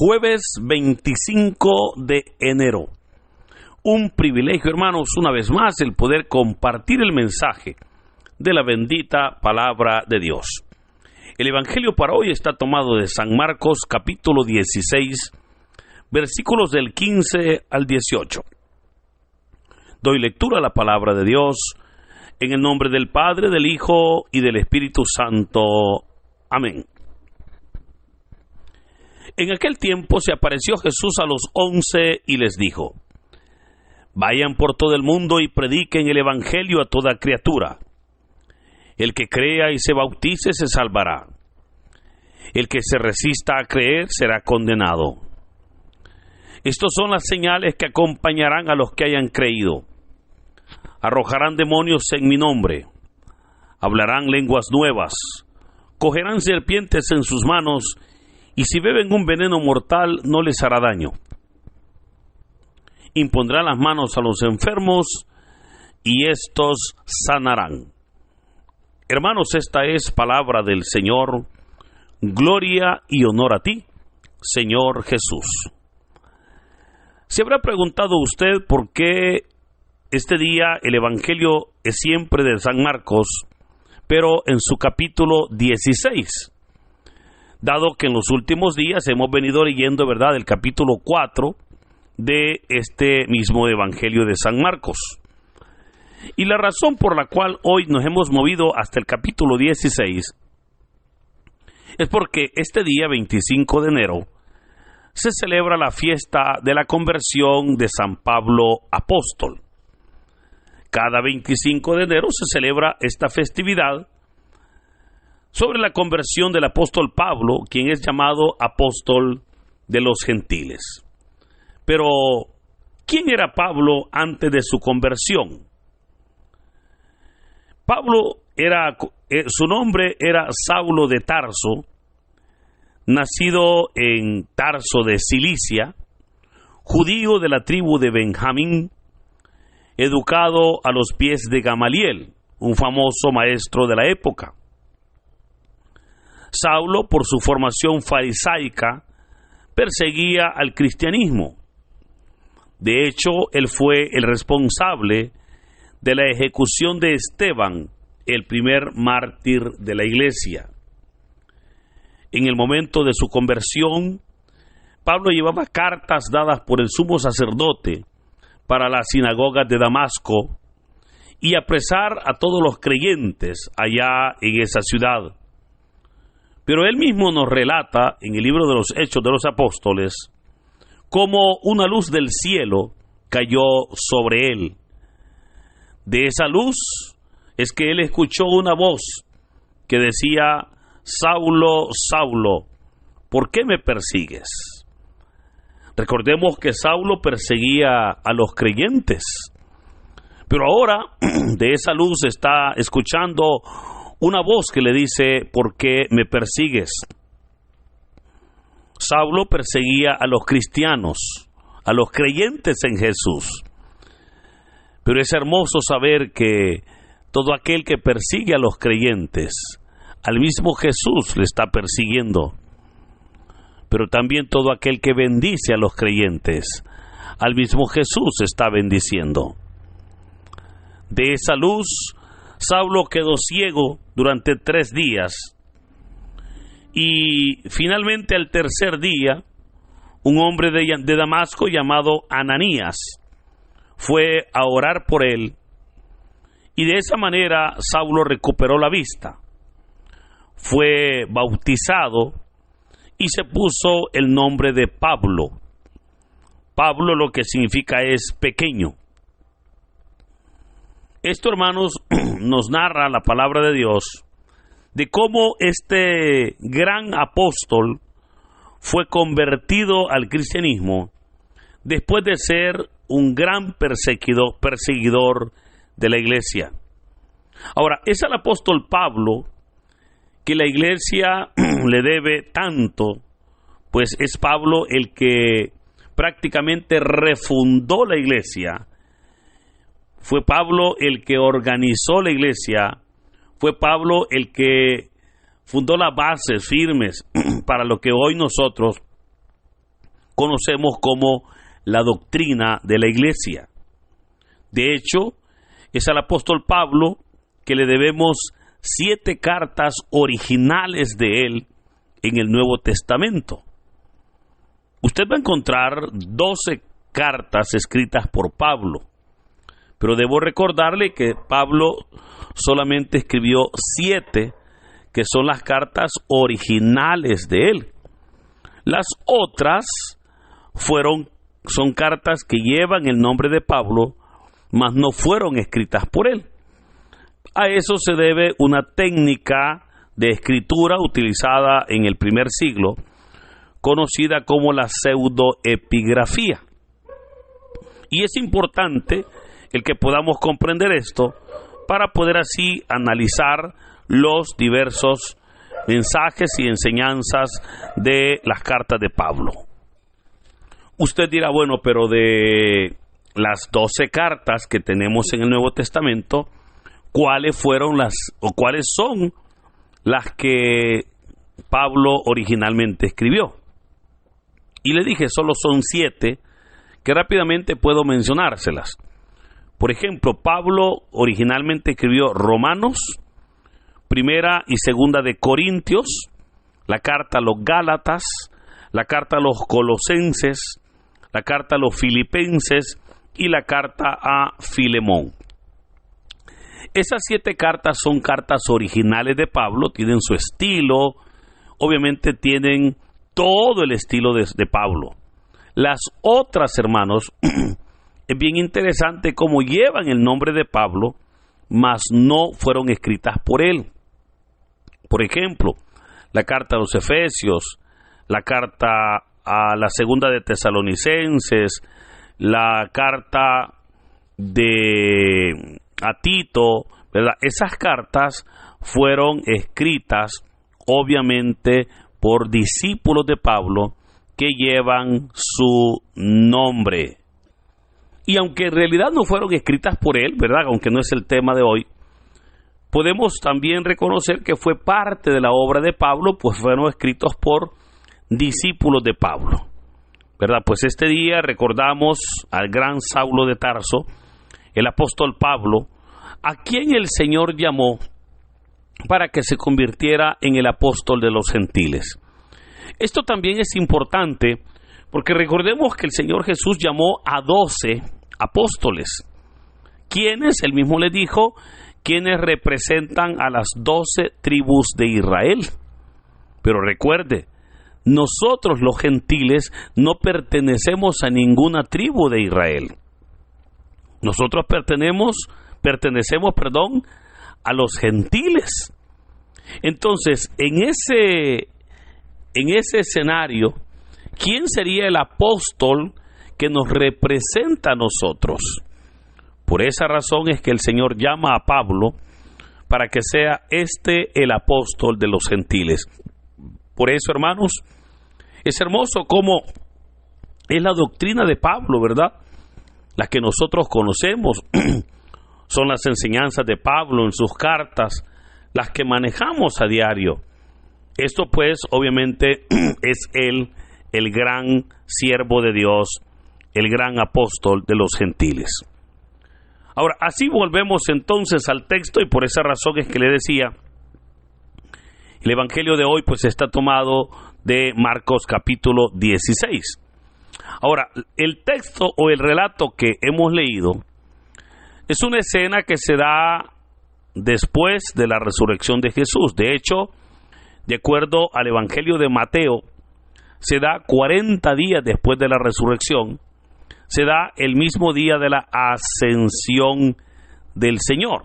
Jueves 25 de enero. Un privilegio, hermanos, una vez más, el poder compartir el mensaje de la bendita palabra de Dios. El evangelio para hoy está tomado de San Marcos, capítulo 16, versículos del 15 al 18. Doy lectura a la palabra de Dios en el nombre del Padre, del Hijo y del Espíritu Santo. Amén. En aquel tiempo se apareció Jesús a los 11 y les dijo: vayan por todo el mundo y prediquen el evangelio a toda criatura. El que crea y se bautice se salvará. El que se resista a creer será condenado. Estos son las señales que acompañarán a los que hayan creído. Arrojarán demonios en mi nombre. Hablarán lenguas nuevas. Cogerán serpientes en sus manos. Y si beben un veneno mortal, no les hará daño. Impondrán las manos a los enfermos, y estos sanarán. Hermanos, esta es palabra del Señor. Gloria y honor a ti, Señor Jesús. Se habrá preguntado usted por qué este día el Evangelio es siempre de San Marcos, pero en su capítulo 16. Dado que en los últimos días hemos venido leyendo, ¿verdad?, el capítulo 4 de este mismo Evangelio de San Marcos. Y la razón por la cual hoy nos hemos movido hasta el capítulo 16 es porque este día 25 de enero se celebra la fiesta de la conversión de San Pablo Apóstol. Cada 25 de enero se celebra esta festividad sobre la conversión del apóstol Pablo, quien es llamado apóstol de los gentiles. Pero, ¿quién era Pablo antes de su conversión? Pablo su nombre era Saulo de Tarso, nacido en Tarso de Cilicia, judío de la tribu de Benjamín, educado a los pies de Gamaliel, un famoso maestro de la época. Saulo, por su formación farisaica, perseguía al cristianismo. De hecho, él fue el responsable de la ejecución de Esteban, el primer mártir de la iglesia. En el momento de su conversión, Pablo llevaba cartas dadas por el sumo sacerdote para las sinagogas de Damasco y apresar a todos los creyentes allá en esa ciudad. Pero él mismo nos relata en el libro de los Hechos de los Apóstoles cómo una luz del cielo cayó sobre él. De esa luz es que él escuchó una voz que decía: Saulo, Saulo, ¿por qué me persigues? Recordemos que Saulo perseguía a los creyentes, pero ahora de esa luz está escuchando una voz que le dice: ¿por qué me persigues? Saulo perseguía a los cristianos, a los creyentes en Jesús. Pero es hermoso saber que todo aquel que persigue a los creyentes, al mismo Jesús le está persiguiendo. Pero también todo aquel que bendice a los creyentes, al mismo Jesús está bendiciendo. De esa luz, Saulo quedó ciego durante 3 días. Y finalmente, al tercer día, un hombre de Damasco llamado Ananías fue a orar por él. Y de esa manera Saulo recuperó la vista. Fue bautizado y se puso el nombre de Pablo. Pablo lo que significa es pequeño. Esto, hermanos, nos narra la palabra de Dios de cómo este gran apóstol fue convertido al cristianismo después de ser un gran perseguidor de la iglesia. Ahora, es al apóstol Pablo que la iglesia le debe tanto, pues es Pablo el que prácticamente refundó la iglesia. Fue Pablo el que organizó la iglesia. Fue Pablo el que fundó las bases firmes para lo que hoy nosotros conocemos como la doctrina de la iglesia. De hecho, es al apóstol Pablo que le debemos 7 cartas originales de él en el Nuevo Testamento. Usted va a encontrar 12 cartas escritas por Pablo, pero debo recordarle que Pablo solamente escribió 7, que son las cartas originales de él. Las otras son cartas que llevan el nombre de Pablo, mas no fueron escritas por él. A eso se debe una técnica de escritura utilizada en el primer siglo, conocida como la pseudoepigrafía. Y es importante el que podamos comprender esto para poder así analizar los diversos mensajes y enseñanzas de las cartas de Pablo. Usted dirá, bueno, pero de las 12 cartas que tenemos en el Nuevo Testamento, ¿cuáles son las que Pablo originalmente escribió? Y le dije, solo son 7, que rápidamente puedo mencionárselas. Por ejemplo, Pablo originalmente escribió Romanos, Primera y Segunda de Corintios, la carta a los Gálatas, la carta a los Colosenses, la carta a los Filipenses y la carta a Filemón. Esas 7 cartas son cartas originales de Pablo, tienen su estilo, obviamente tienen todo el estilo de Pablo. Las otras, hermanos, es bien interesante cómo llevan el nombre de Pablo, mas no fueron escritas por él. Por ejemplo, la carta a los Efesios, la carta a la Segunda de Tesalonicenses, la carta a Tito, ¿verdad? Esas cartas fueron escritas obviamente por discípulos de Pablo que llevan su nombre. Y aunque en realidad no fueron escritas por él, ¿verdad? Aunque no es el tema de hoy, podemos también reconocer que fue parte de la obra de Pablo, pues fueron escritos por discípulos de Pablo, ¿verdad? Pues este día recordamos al gran Saulo de Tarso, el apóstol Pablo, a quien el Señor llamó para que se convirtiera en el apóstol de los gentiles. Esto también es importante porque recordemos que el Señor Jesús llamó a 12 apóstoles, quienes, él mismo les dijo, quienes representan a las 12 tribus de Israel. Pero recuerde, nosotros los gentiles no pertenecemos a ninguna tribu de Israel. Nosotros pertenecemos, a los gentiles. Entonces, en ese escenario, ¿quién sería el apóstol que nos representa a nosotros? Por esa razón es que el Señor llama a Pablo para que sea el apóstol de los gentiles. Por eso, hermanos, es hermoso cómo es la doctrina de Pablo, ¿verdad? La que nosotros conocemos son las enseñanzas de Pablo en sus cartas, las que manejamos a diario. Esto pues obviamente es el gran siervo de Dios, el gran apóstol de los gentiles. Ahora, así volvemos entonces al texto y por esa razón es que le decía, el evangelio de hoy pues está tomado de Marcos capítulo 16. Ahora, el texto o el relato que hemos leído es una escena que se da después de la resurrección de Jesús. De hecho, de acuerdo al evangelio de Mateo, se da 40 días después de la resurrección, se da el mismo día de la ascensión del Señor,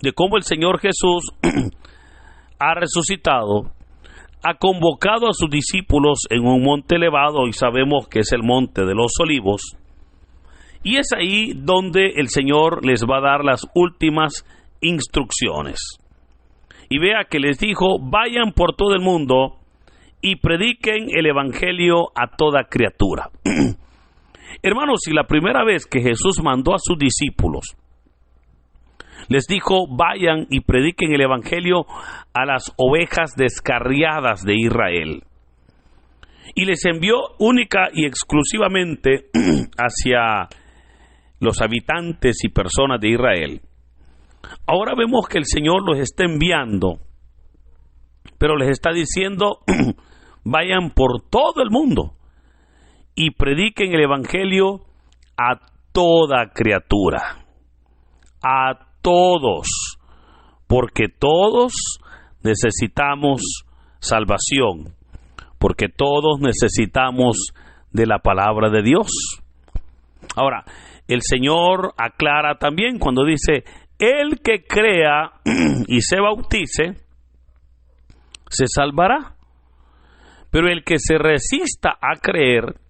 de cómo el Señor Jesús ha resucitado, ha convocado a sus discípulos en un monte elevado, y sabemos que es el monte de los olivos, y es ahí donde el Señor les va a dar las últimas instrucciones. Y vea que les dijo, vayan por todo el mundo y prediquen el evangelio a toda criatura. Hermanos, si la primera vez que Jesús mandó a sus discípulos, les dijo, vayan y prediquen el evangelio a las ovejas descarriadas de Israel. y les envió única y exclusivamente hacia los habitantes y personas de Israel. Ahora vemos que el Señor los está enviando, pero les está diciendo, vayan por todo el mundo y prediquen el Evangelio a toda criatura, a todos, porque todos necesitamos salvación, porque todos necesitamos de la palabra de Dios. Ahora, el Señor aclara también cuando dice, el que crea y se bautice, se salvará, pero el que se resista a creer,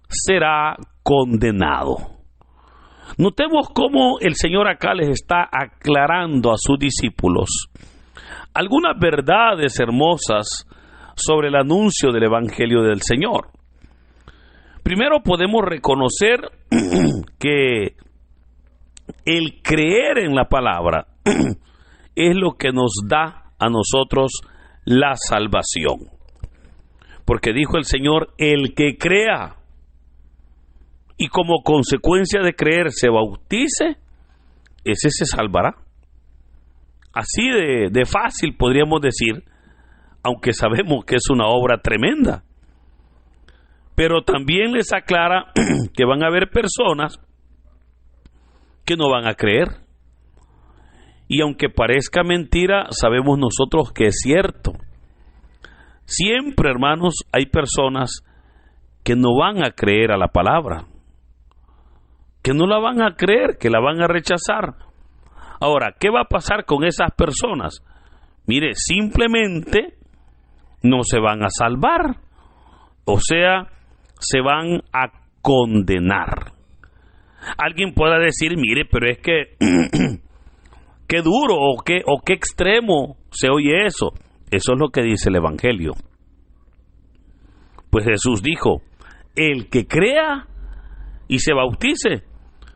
será condenado. Notemos cómo el Señor acá les está aclarando a sus discípulos algunas verdades hermosas sobre el anuncio del Evangelio del Señor. Primero podemos reconocer que el creer en la palabra es lo que nos da a nosotros la salvación. Porque dijo el Señor, el que crea y como consecuencia de creer se bautice, ese se salvará. Así de fácil podríamos decir, aunque sabemos que es una obra tremenda. Pero también les aclara que van a haber personas que no van a creer. Y aunque parezca mentira, sabemos nosotros que es cierto. Siempre, hermanos, hay personas que no van a creer a la palabra, que no la van a creer, que la van a rechazar. Ahora, ¿qué va a pasar con esas personas? Mire, simplemente no se van a salvar, o sea, se van a condenar. Alguien pueda decir, mire, pero es que qué duro o qué extremo se oye eso. Eso es lo que dice el Evangelio. Pues Jesús dijo, el que crea y se bautice,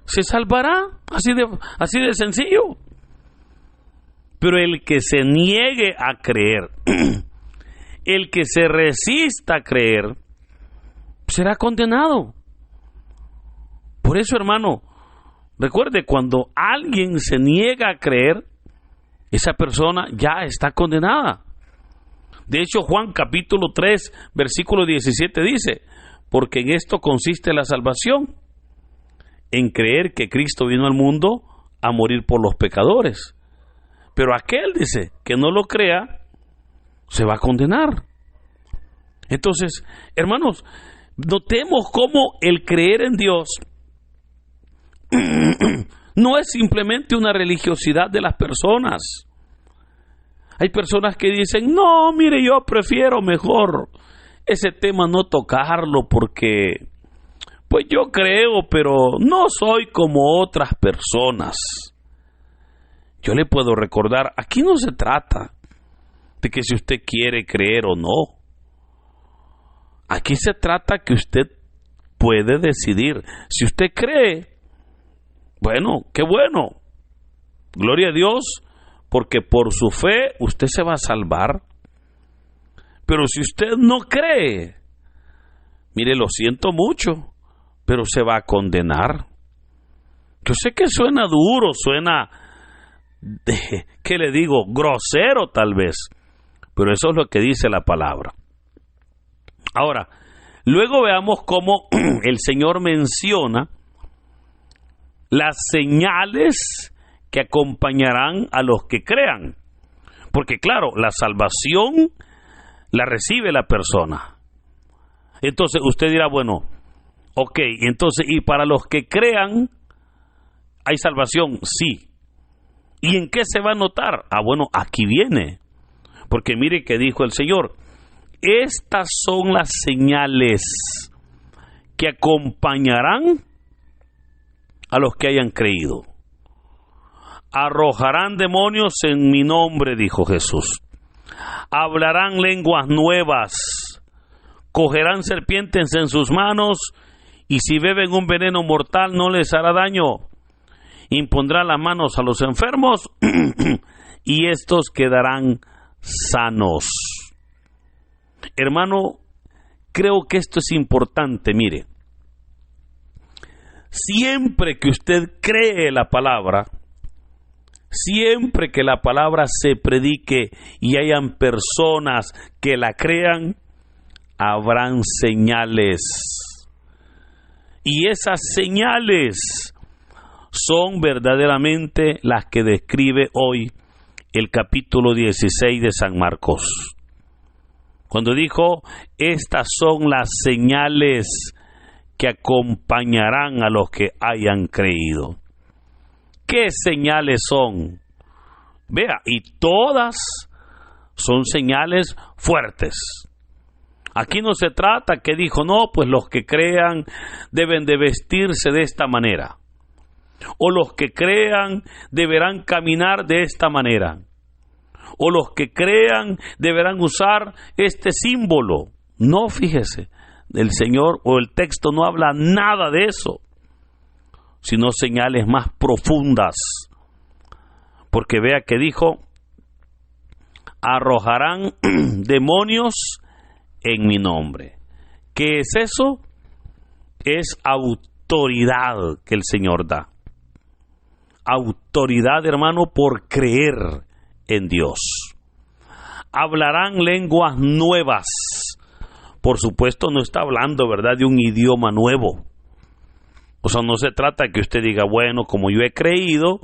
se salvará, así de sencillo. Pero el que se niegue a creer, el que se resista a creer, será condenado. Por eso, hermano, recuerde, cuando alguien se niega a creer, esa persona ya está condenada. De hecho, Juan capítulo 3, versículo 17 dice, porque en esto consiste la salvación, en creer que Cristo vino al mundo a morir por los pecadores. Pero aquel, dice, que no lo crea, se va a condenar. Entonces, hermanos, notemos cómo el creer en Dios no es simplemente una religiosidad de las personas. Hay personas que dicen, no, mire, yo prefiero mejor ese tema no tocarlo porque, pues yo creo, pero no soy como otras personas. Yo le puedo recordar, aquí no se trata de que si usted quiere creer o no. Aquí se trata que usted puede decidir. Si usted cree, bueno, qué bueno. Gloria a Dios, porque por su fe usted se va a salvar. Pero si usted no cree, mire, lo siento mucho, pero se va a condenar. Yo sé que suena duro, suena, ¿qué le digo? Grosero tal vez, pero eso es lo que dice la palabra. Ahora, luego veamos cómo el Señor menciona las señales que acompañarán a los que crean. Porque claro, la salvación la recibe la persona. Entonces usted dirá, bueno, ok, entonces, ¿y para los que crean hay salvación? Sí. ¿Y en qué se va a notar? Ah, bueno, aquí viene. Porque mire que dijo el Señor, estas son las señales que acompañarán a los que hayan creído. Arrojarán demonios en mi nombre, dijo Jesús. Hablarán lenguas nuevas. Cogerán serpientes en sus manos. Y si beben un veneno mortal no les hará daño. Impondrán las manos a los enfermos y estos quedarán sanos. Hermano, creo que esto es importante, mire. Siempre que usted cree la palabra, siempre que la palabra se predique y hayan personas que la crean, habrán señales. Y esas señales son verdaderamente las que describe hoy el capítulo 16 de San Marcos. Cuando dijo, estas son las señales que acompañarán a los que hayan creído. ¿Qué señales son? Vea, y todas son señales fuertes. Aquí no se trata que dijo, no, pues los que crean deben de vestirse de esta manera. O los que crean deberán caminar de esta manera. O los que crean deberán usar este símbolo. No, fíjese, el Señor o el texto no habla nada de eso, sino señales más profundas. Porque vea que dijo, arrojarán demonios en mi nombre. ¿Qué es eso? Es autoridad que el Señor da. Autoridad, hermano, por creer en Dios. Hablarán lenguas nuevas. Por supuesto, no está hablando, ¿verdad?, de un idioma nuevo. O sea, no se trata que usted diga, bueno, como yo he creído,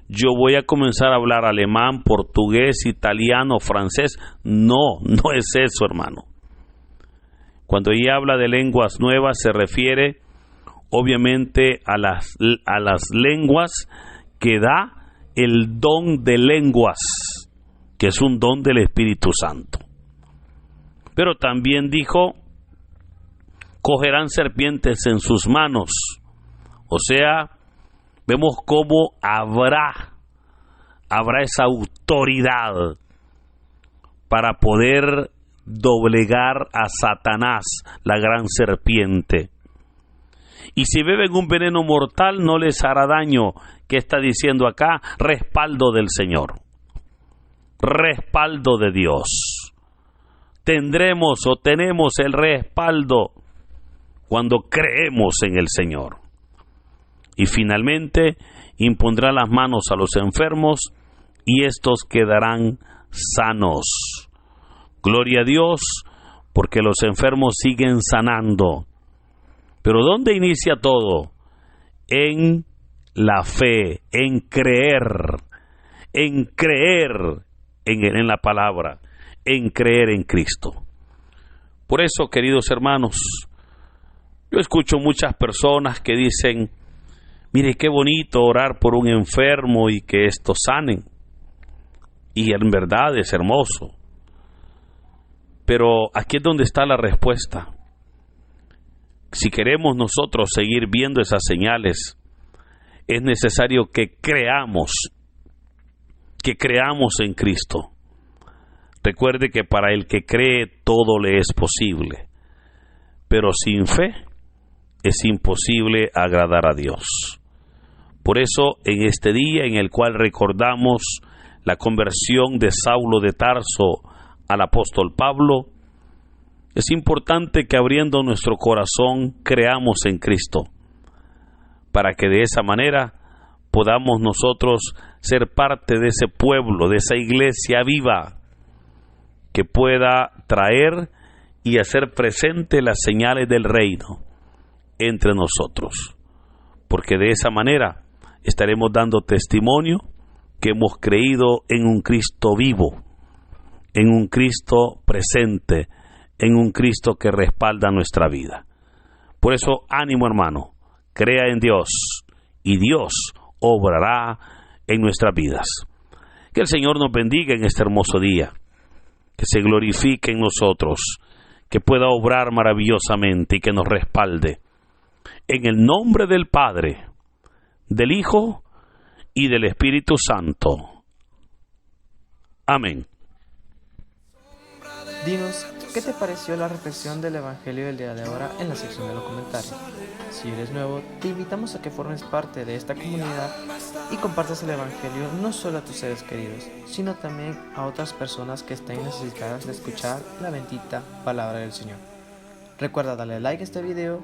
yo voy a comenzar a hablar alemán, portugués, italiano, francés. No, no es eso, hermano. Cuando ella habla de lenguas nuevas, se refiere obviamente a las lenguas que da el don de lenguas, que es un don del Espíritu Santo. Pero también dijo, cogerán serpientes en sus manos. O sea, vemos cómo habrá esa autoridad para poder doblegar a Satanás, la gran serpiente. Y si beben un veneno mortal, no les hará daño. ¿Qué está diciendo acá? Respaldo del Señor. Respaldo de Dios. Tendremos o tenemos el respaldo cuando creemos en el Señor. Y finalmente, impondrá las manos a los enfermos y estos quedarán sanos. Gloria a Dios, porque los enfermos siguen sanando. Pero ¿dónde inicia todo? En la fe, en creer en la palabra, en creer en Cristo. Por eso, queridos hermanos, yo escucho muchas personas que dicen, mire qué bonito orar por un enfermo y que estos sanen. Y en verdad es hermoso. Pero aquí es donde está la respuesta. Si queremos nosotros seguir viendo esas señales, es necesario que creamos en Cristo. Recuerde que para el que cree todo le es posible, pero sin fe es imposible agradar a Dios. Por eso, en este día en el cual recordamos la conversión de Saulo de Tarso al apóstol Pablo, es importante que abriendo nuestro corazón creamos en Cristo, para que de esa manera podamos nosotros ser parte de ese pueblo, de esa iglesia viva, que pueda traer y hacer presente las señales del reino entre nosotros, porque de esa manera estaremos dando testimonio que hemos creído en un Cristo vivo, en un Cristo presente, en un Cristo que respalda nuestra vida. Por eso, ánimo, hermano, crea en Dios y Dios obrará en nuestras vidas. Que el Señor nos bendiga en este hermoso día, que se glorifique en nosotros, que pueda obrar maravillosamente y que nos respalde. En el nombre del Padre, del Hijo y del Espíritu Santo. Amén. Dinos, ¿qué te pareció la reflexión del Evangelio del día de ahora en la sección de los comentarios? Si eres nuevo, te invitamos a que formes parte de esta comunidad y compartas el Evangelio no solo a tus seres queridos, sino también a otras personas que estén necesitadas de escuchar la bendita palabra del Señor. Recuerda darle like a este video,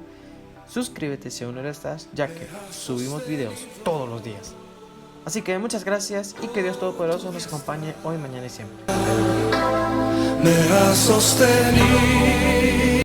suscríbete si aún no lo estás, ya que subimos videos todos los días. Así que muchas gracias y que Dios Todopoderoso nos acompañe hoy, mañana y siempre.